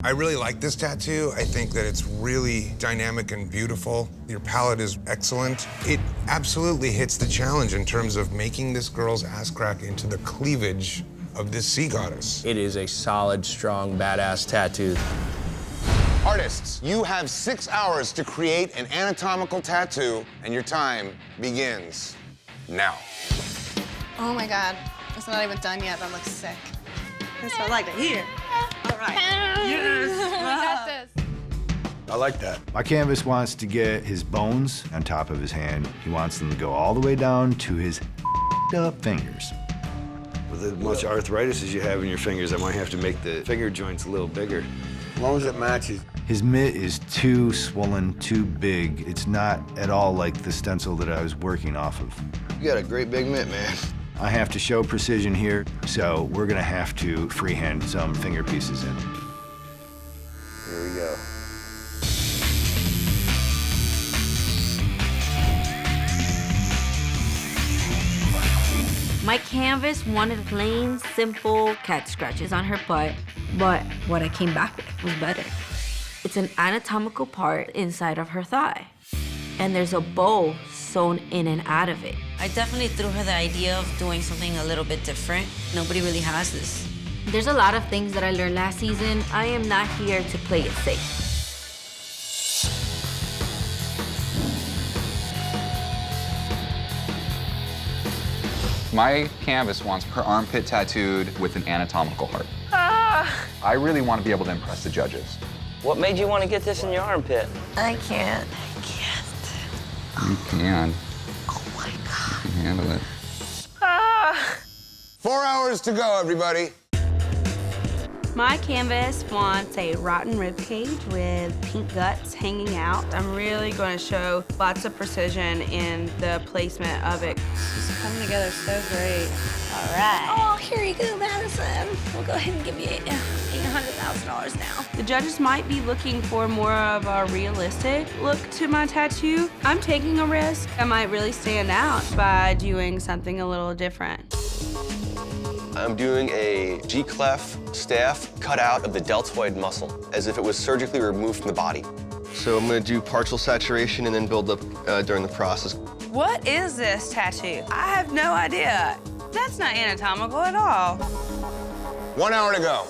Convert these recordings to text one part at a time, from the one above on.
I really like this tattoo. I think that it's really dynamic and beautiful. Your palette is excellent. It absolutely hits the challenge in terms of making this girl's ass crack into the cleavage of this sea goddess. It is a solid, strong, badass tattoo. Artists, you have 6 hours to create an anatomical tattoo, and your time begins now. Oh my God, it's not even done yet. That looks sick. That's what I like to hear. All right. Yes. We got this. I like that. My canvas wants to get his bones on top of his hand. He wants them to go all the way down to his up fingers. With as much arthritis as you have in your fingers, I might have to make the finger joints a little bigger. As long as it matches. His mitt is too swollen, too big. It's not at all like the stencil that I was working off of. You got a great big mitt, man. I have to show precision here, so we're gonna have to freehand some finger pieces in. Here we go. My canvas wanted plain, simple cat scratches on her butt, but what I came back with was better. It's an anatomical part inside of her thigh, and there's a bow sewn in and out of it. I definitely threw her the idea of doing something a little bit different. Nobody really has this. There's a lot of things that I learned last season. I am not here to play it safe. My canvas wants her armpit tattooed with an anatomical heart. I really want to be able to impress the judges. What made you want to get this in your armpit? I can't. You can. Oh my God. You can handle it. 4 hours to go, everybody. My canvas wants a rotten rib cage with pink guts hanging out. I'm really going to show lots of precision in the placement of it. It's coming together so great. All right. Oh, here you go, Madison. We'll go ahead and give you $800,000 now. The judges might be looking for more of a realistic look to my tattoo. I'm taking a risk. I might really stand out by doing something a little different. I'm doing a G-clef staff cut out of the deltoid muscle, as if it was surgically removed from the body. So I'm gonna do partial saturation and then build up during the process. What is this tattoo? I have no idea. That's not anatomical at all. 1 hour to go.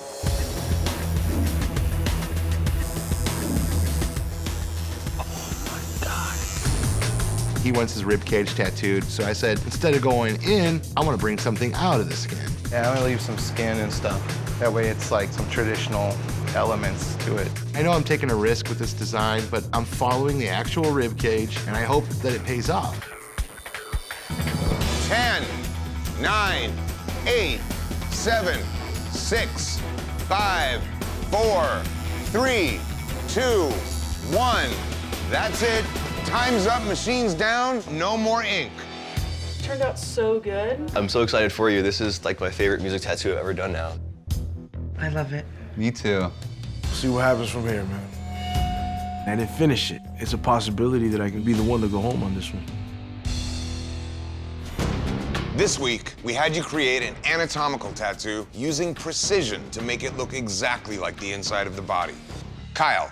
He wants his rib cage tattooed, so I said, instead of going in, I want to bring something out of the skin. Yeah, I'm gonna leave some skin and stuff. That way it's like some traditional elements to it. I know I'm taking a risk with this design, but I'm following the actual rib cage, and I hope that it pays off. 10, 9, 8, 7, 6, 5, 4, 3, 2, 1. That's it. Time's up, machine's down, no more ink. Turned out so good. I'm so excited for you. This is like my favorite music tattoo I've ever done now. I love it. Me too. See what happens from here, man. I didn't finish it. It's a possibility that I can be the one to go home on this one. This week, we had you create an anatomical tattoo using precision to make it look exactly like the inside of the body. Kyle.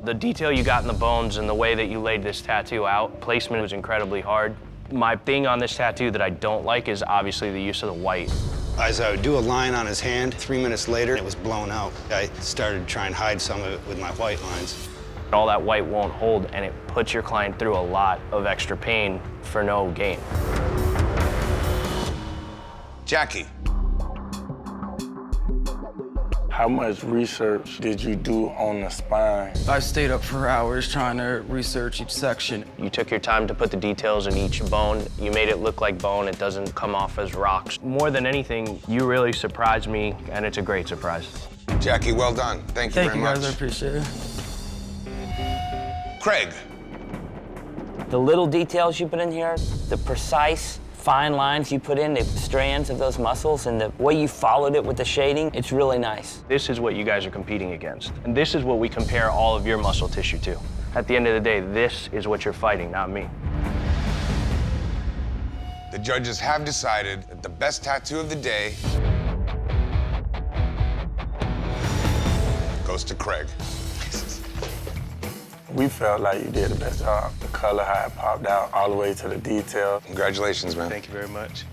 The detail you got in the bones and the way that you laid this tattoo out, placement was incredibly hard. My thing on this tattoo that I don't like is obviously the use of the white. As I would do a line on his hand, 3 minutes later, it was blown out. I started to try and hide some of it with my white lines. All that white won't hold, and it puts your client through a lot of extra pain for no gain. Jackie. How much research did you do on the spine? I stayed up for hours trying to research each section. You took your time to put the details in each bone. You made it look like bone. It doesn't come off as rocks. More than anything, you really surprised me, and it's a great surprise. Jackie, well done. Thank you very much. Thank you, guys. I appreciate it. Craig. The little details you put in here, the precise, fine lines you put in, the strands of those muscles, and the way you followed it with the shading, it's really nice. This is what you guys are competing against. And this is what we compare all of your muscle tissue to. At the end of the day, this is what you're fighting, not me. The judges have decided that the best tattoo of the day goes to Craig. We felt like you did the best job. The color, how it popped out, all the way to the detail. Congratulations, man. Thank you very much.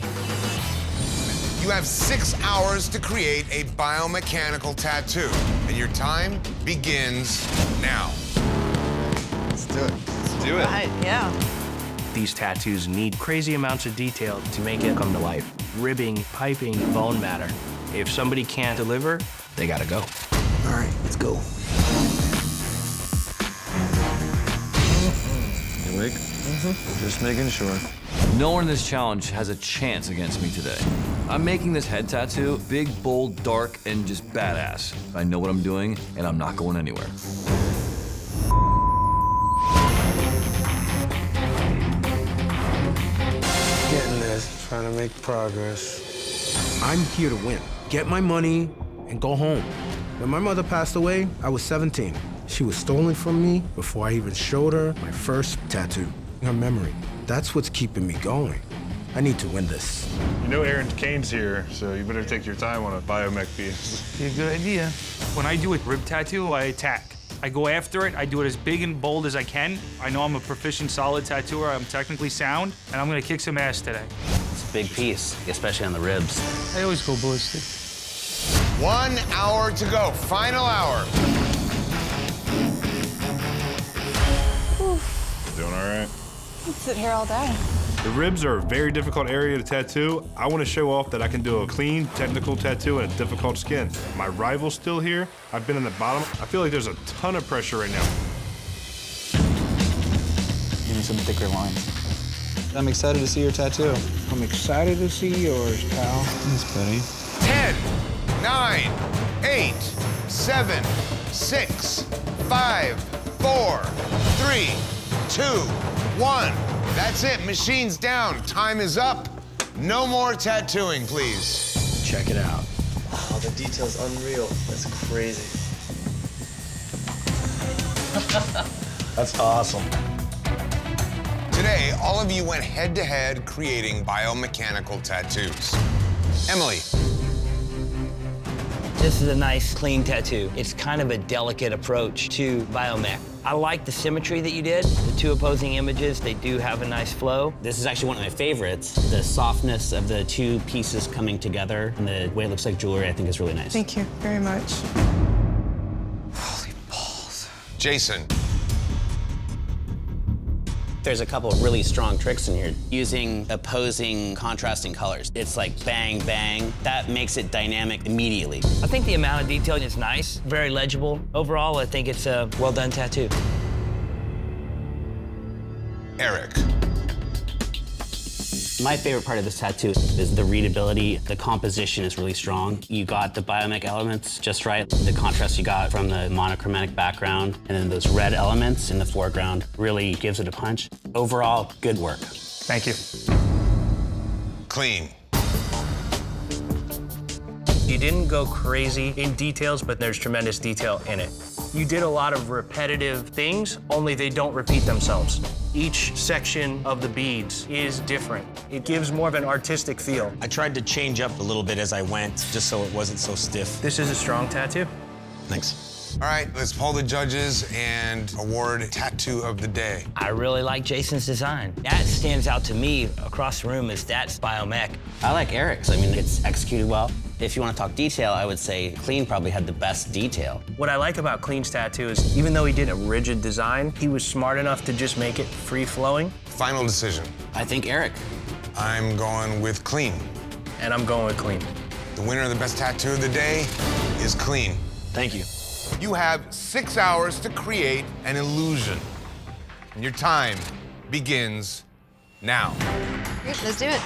You have 6 hours to create a biomechanical tattoo, and your time begins now. Let's do it. Let's do it. Right, yeah. These tattoos need crazy amounts of detail to make it come to life. Ribbing, piping, bone matter. If somebody can't deliver, they gotta go. All right, let's go. Awake? Just making sure. No one in this challenge has a chance against me today. I'm making this head tattoo big, bold, dark, and just badass. I know what I'm doing, and I'm not going anywhere. Getting this, trying to make progress. I'm here to win. Get my money and go home. When my mother passed away, I was 17. She was stolen from me before I even showed her my first tattoo. Her memory. That's what's keeping me going. I need to win this. You know Aaron Kane's here, so you better take your time on a biomech piece. Be a good idea. When I do a rib tattoo, I attack. I go after it, I do it as big and bold as I can. I know I'm a proficient, solid tattooer, I'm technically sound, and I'm gonna kick some ass today. It's a big piece, especially on the ribs. I always go ballistic. 1 hour to go, final hour. Doing all right? I could sit here all day. The ribs are a very difficult area to tattoo. I want to show off that I can do a clean, technical tattoo in a difficult skin. My rival's still here. I've been in the bottom. I feel like there's a ton of pressure right now. Give me some thicker lines. I'm excited to see your tattoo. I'm excited to see yours, pal. Thanks, buddy. 10, 9, 8, 7, 6, 5, 4, 3, 2, 1. That's it, machine's down, time is up. No more tattooing, please. Check it out. Oh, the detail's unreal. That's crazy. That's awesome. Today, all of you went head-to-head creating biomechanical tattoos. Emily. This is a nice, clean tattoo. It's kind of a delicate approach to biomech. I like the symmetry that you did. The two opposing images, they do have a nice flow. This is actually one of my favorites. The softness of the two pieces coming together and the way it looks like jewelry, I think is really nice. Thank you very much. Holy balls. Jason. There's a couple of really strong tricks in here. Using opposing contrasting colors. It's like bang, bang. That makes it dynamic immediately. I think the amount of detail is nice, very legible. Overall, I think it's a well-done tattoo. Eric. My favorite part of this tattoo is the readability. The composition is really strong. You got the biomech elements just right. The contrast you got from the monochromatic background and then those red elements in the foreground really gives it a punch. Overall, good work. Thank you. Clean. You didn't go crazy in details, but there's tremendous detail in it. You did a lot of repetitive things, only they don't repeat themselves. Each section of the beads is different. It gives more of an artistic feel. I tried to change up a little bit as I went, just so it wasn't so stiff. This is a strong tattoo. Thanks. All right, let's poll the judges and award Tattoo of the Day. I really like Jason's design. That stands out to me across the room as that's biomech. I like Eric's. I mean, it's executed well. If you want to talk detail, I would say Clean probably had the best detail. What I like about Clean's tattoo is even though he did a rigid design, he was smart enough to just make it free-flowing. Final decision. I think Eric. I'm going with Clean. And I'm going with Clean. The winner of the best tattoo of the day is Clean. Thank you. You have 6 hours to create an illusion. And your time begins now. Let's do it.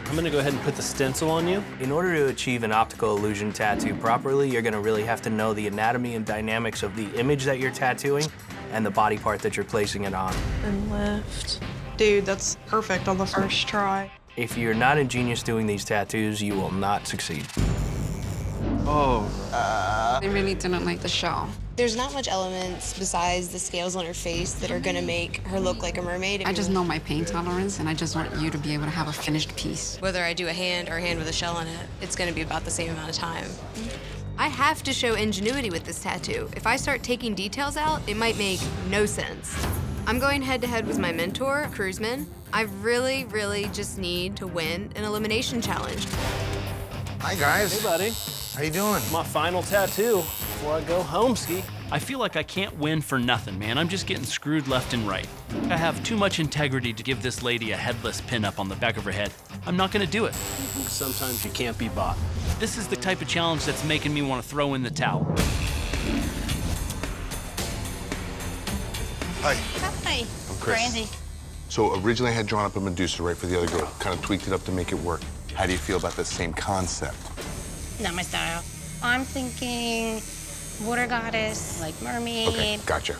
I'm gonna go ahead and put the stencil on you. In order to achieve an optical illusion tattoo properly, you're gonna really have to know the anatomy and dynamics of the image that you're tattooing and the body part that you're placing it on. And lift. Dude, that's perfect on the first try. If you're not a genius doing these tattoos, you will not succeed. Oh. I really didn't like the show. There's not much elements besides the scales on her face that are gonna make her look like a mermaid. I just know my pain tolerance, and I just want you to be able to have a finished piece. Whether I do a hand or a hand with a shell in it, it's gonna be about the same amount of time. I have to show ingenuity with this tattoo. If I start taking details out, it might make no sense. I'm going head-to-head with my mentor, Cruzman. I really just need to win an elimination challenge. Hi, guys. Hey, buddy. How you doing? My final tattoo before I go home ski. I feel like I can't win for nothing, man. I'm just getting screwed left and right. I have too much integrity to give this lady a headless pin-up on the back of her head. I'm not gonna do it. Sometimes you can't be bought. This is the type of challenge that's making me want to throw in the towel. Hi. Hi. I'm Chris. Brandy. So originally I had drawn up a Medusa right for the other girl, kind of tweaked it up to make it work. How do you feel about the same concept? Not my style. I'm thinking water goddess, like mermaid. Okay, gotcha.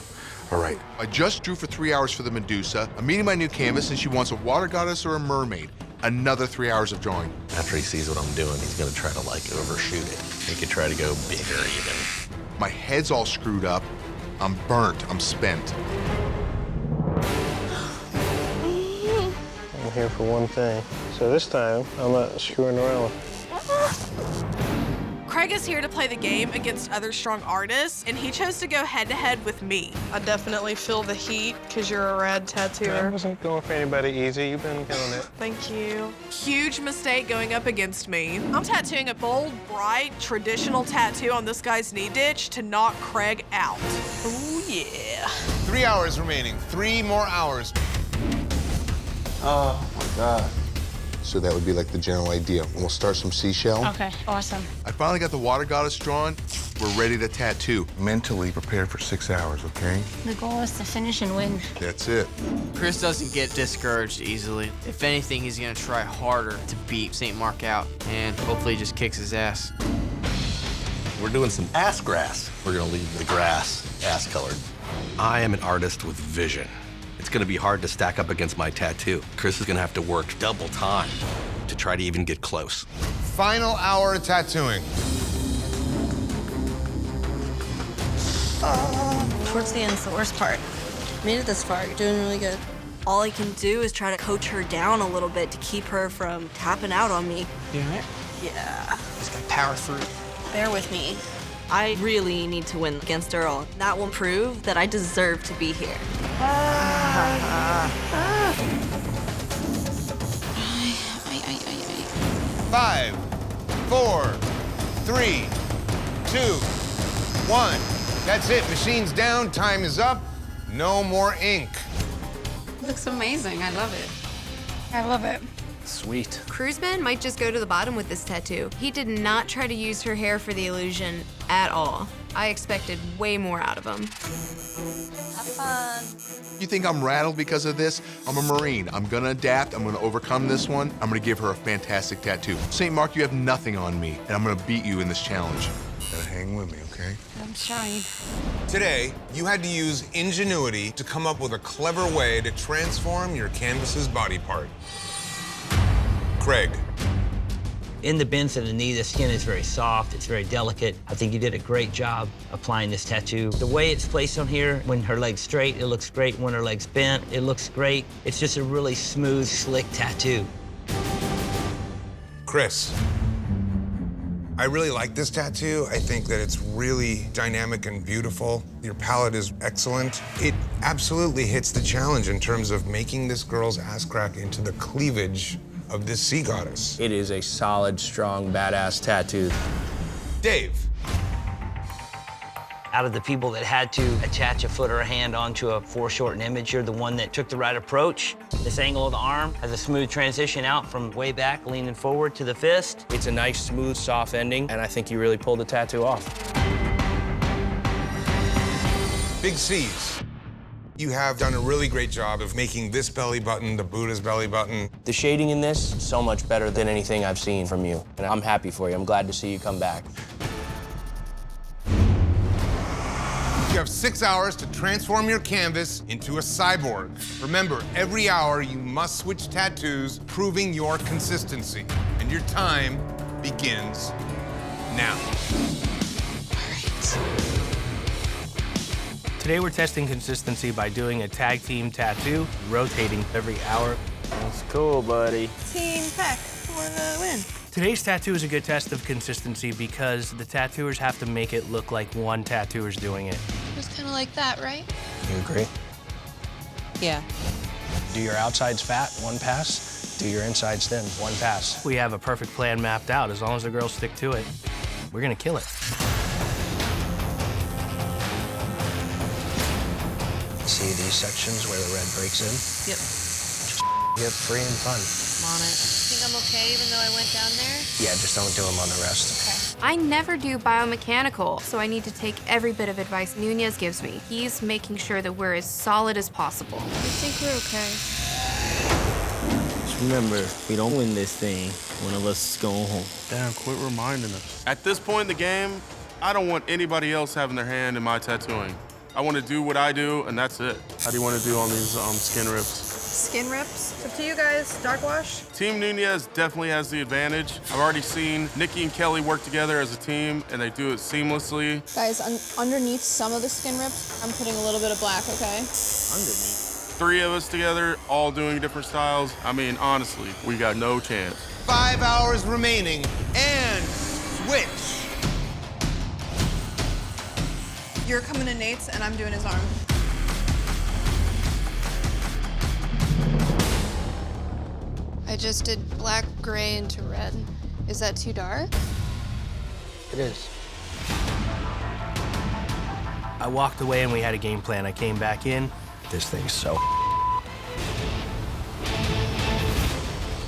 All right. I just drew for 3 hours for the Medusa. I'm meeting my new canvas, and she wants a water goddess or a mermaid. Another 3 hours of drawing. After he sees what I'm doing, he's gonna try to like overshoot it. He could try to go bigger even. My head's all screwed up. I'm burnt. I'm spent. I'm here for one thing. So this time, I'm not screwing around. Craig is here to play the game against other strong artists, and he chose to go head-to-head with me. I definitely feel the heat, because you're a rad tattooer. I wasn't going for anybody easy. You've been killing it. Thank you. Huge mistake going up against me. I'm tattooing a bold, bright, traditional tattoo on this guy's knee ditch to knock Craig out. Oh, yeah. 3 hours remaining. 3 more hours. Oh, my God. So that would be like the general idea. We'll start some seashell. Okay, awesome. I finally got the water goddess drawn. We're ready to tattoo. Mentally prepared for 6 hours, okay? The goal is to finish and win. That's it. Chris doesn't get discouraged easily. If anything, he's gonna try harder to beat St. Mark out, and hopefully he just kicks his ass. We're doing some ass grass. We're gonna leave the grass ass colored. I am an artist with vision. It's gonna be hard to stack up against my tattoo. Chris is gonna have to work double time to try to even get close. Final hour of tattooing. Towards the end is the worst part. Made it this far, you're doing really good. All I can do is try to coach her down a little bit to keep her from tapping out on me. You all right? Yeah. Just gotta power through. Bear with me. I really need to win against Earl. That will prove that I deserve to be here. 5, 4, 3, 2, 1. That's it. Machine's down. Time is up. No more ink. Looks amazing. I love it. I love it. Sweet. Cruzman might just go to the bottom with this tattoo. He did not try to use her hair for the illusion at all. I expected way more out of him. Have fun. You think I'm rattled because of this? I'm a Marine. I'm gonna adapt. I'm gonna overcome this one. I'm gonna give her a fantastic tattoo. St. Mark, you have nothing on me, and I'm gonna beat you in this challenge. Gotta hang with me, okay? I'm trying. Today, you had to use ingenuity to come up with a clever way to transform your canvas's body part. Craig. In the bends of the knee, the skin is very soft, it's very delicate. I think you did a great job applying this tattoo. The way it's placed on here, when her leg's straight, it looks great. When her leg's bent, it looks great. It's just a really smooth, slick tattoo. Chris. I really like this tattoo. I think that it's really dynamic and beautiful. Your palette is excellent. It absolutely hits the challenge in terms of making this girl's ass crack into the cleavage of this sea goddess. It is a solid, strong, badass tattoo. Dave. Out of the people that had to attach a foot or a hand onto a foreshortened image, you're the one that took the right approach. This angle of the arm has a smooth transition out from way back, leaning forward to the fist. It's a nice, smooth, soft ending, and I think you really pulled the tattoo off. Big C's. You have done a really great job of making this belly button the Buddha's belly button. The shading in this, so much better than anything I've seen from you. And I'm happy for you. I'm glad to see you come back. You have 6 hours to transform your canvas into a cyborg. Remember, every hour you must switch tattoos, proving your consistency. And your time begins now. Today we're testing consistency by doing a tag team tattoo, rotating every hour. That's cool, buddy. Team Pack, wanna win. Today's tattoo is a good test of consistency because the tattooers have to make it look like one tattooer's doing it. It's kind of like that, right? You agree? Yeah. Do your outsides fat, one pass. Do your insides thin, one pass. We have a perfect plan mapped out. As long as the girls stick to it, we're gonna kill it. See these sections where the red breaks in? Yep. Just get free and fun. I'm on it. Think I'm okay even though I went down there? Yeah, just don't do them on the rest. I never do biomechanical, so I need to take every bit of advice Nunez gives me. He's making sure that we're as solid as possible. I think we're okay. Just remember, if we don't win this thing, one of us is going home. Damn, quit reminding us. At this point in the game, I don't want anybody else having their hand in my tattooing. I want to do what I do, and that's it. How do you want to do on these skin rips? Skin rips. It's up to you guys. Dark wash. Team Nunez definitely has the advantage. I've already seen Nikki and Kelly work together as a team, and they do it seamlessly. Guys, underneath some of the skin rips, I'm putting a little bit of black, okay? Underneath. 3 of us together, all doing different styles. I mean, honestly, we got no chance. 5 hours remaining, and switch. You're coming to Nate's and I'm doing his arm. I just did black, gray into red. Is that too dark? It is. I walked away and we had a game plan. I came back in. This thing's so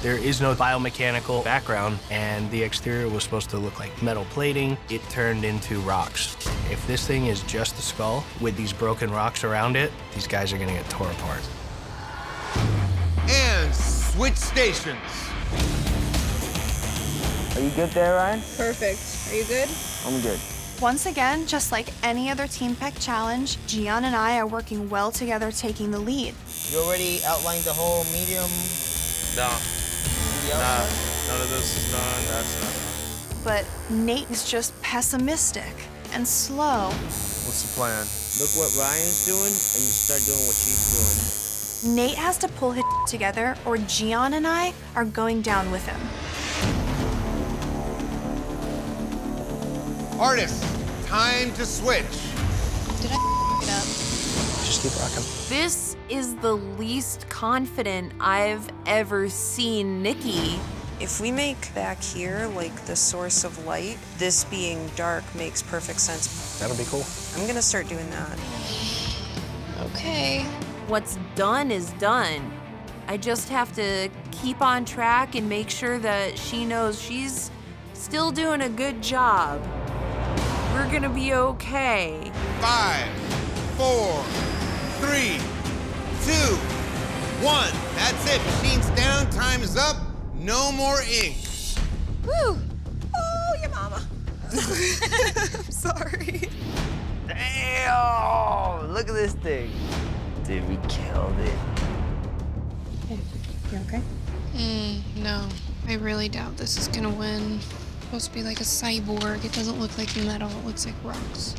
There is no biomechanical background, and the exterior was supposed to look like metal plating. It turned into rocks. If this thing is just the skull with these broken rocks around it, these guys are gonna get tore apart. And switch stations. Are you good there, Ryan? Perfect. Are you good? I'm good. Once again, just like any other Team Peck challenge, Gian and I are working well together, taking the lead. You already outlined the whole medium? No. Nah, none of this is done. That's not. But Nate is just pessimistic and slow. What's the plan? Look what Ryan's doing, and you start doing what she's doing. Nate has to pull his together, or Gian and I are going down with him. Artists, time to switch. Did I it up? Just keep rocking. This is the least confident I've ever seen Nikki. If we make back here like the source of light, this being dark makes perfect sense. That'll be cool. I'm gonna start doing that. Okay. What's done is done. I just have to keep on track and make sure that she knows she's still doing a good job. We're gonna be okay. 5, 4, 3, 2, 1. That's it. Machines down. Time is up. No more ink. Woo! Oh, your mama. I'm sorry. Damn! Look at this thing. Dude, we killed it. Hey, you okay? No. I really doubt this is gonna win. It's supposed to be like a cyborg. It doesn't look like metal. It looks like rocks.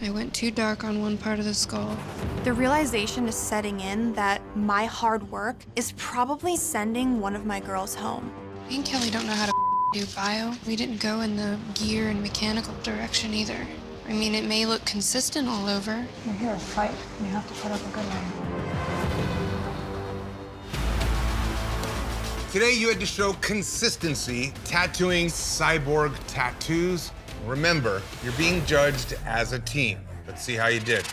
I went too dark on one part of the skull. The realization is setting in that my hard work is probably sending one of my girls home. Me and Kelly don't know how to do bio. We didn't go in the gear and mechanical direction either. I mean, it may look consistent all over. You're here to fight. You have to put up a good one. Today you had to show consistency tattooing cyborg tattoos. Remember, you're being judged as a team. Let's see how you did.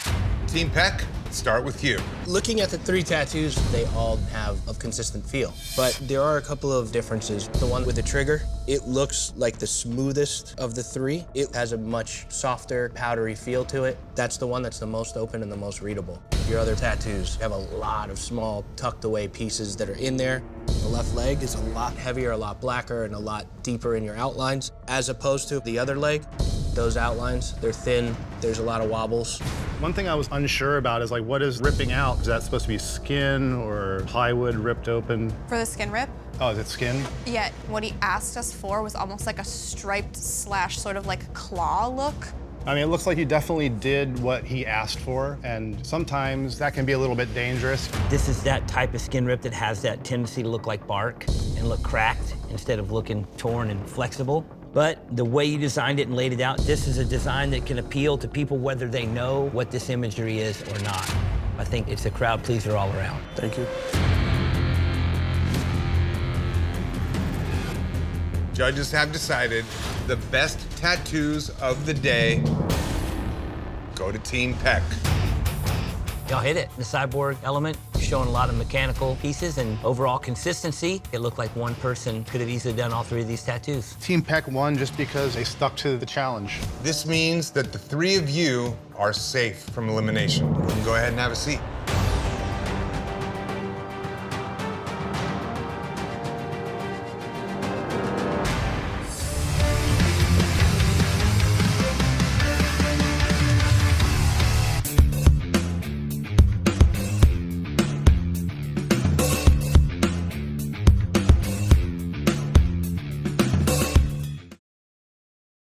Team Peck, start with you. Looking at the 3 tattoos, they all have a consistent feel. But there are a couple of differences. The one with the trigger, it looks like the smoothest of the 3. It has a much softer, powdery feel to it. That's the one that's the most open and the most readable. Your other tattoos have a lot of small, tucked away pieces that are in there. The left leg is a lot heavier, a lot blacker, and a lot deeper in your outlines, as opposed to the other leg. Those outlines, they're thin, there's a lot of wobbles. One thing I was unsure about is like, what is ripping out? Is that supposed to be skin or plywood ripped open? For the skin rip? Oh, is it skin? Yeah, what he asked us for was almost like a striped / sort of like claw look. I mean, it looks like you definitely did what he asked for, and sometimes that can be a little bit dangerous. This is that type of skin rip that has that tendency to look like bark and look cracked instead of looking torn and flexible. But the way you designed it and laid it out, this is a design that can appeal to people whether they know what this imagery is or not. I think it's a crowd pleaser all around. Thank you. Judges have decided the best tattoos of the day go to Team Peck. Y'all hit it. The cyborg element showing a lot of mechanical pieces and overall consistency. It looked like one person could have easily done all three of these tattoos. Team Peck won just because they stuck to the challenge. This means that the three of you are safe from elimination. You can go ahead and have a seat.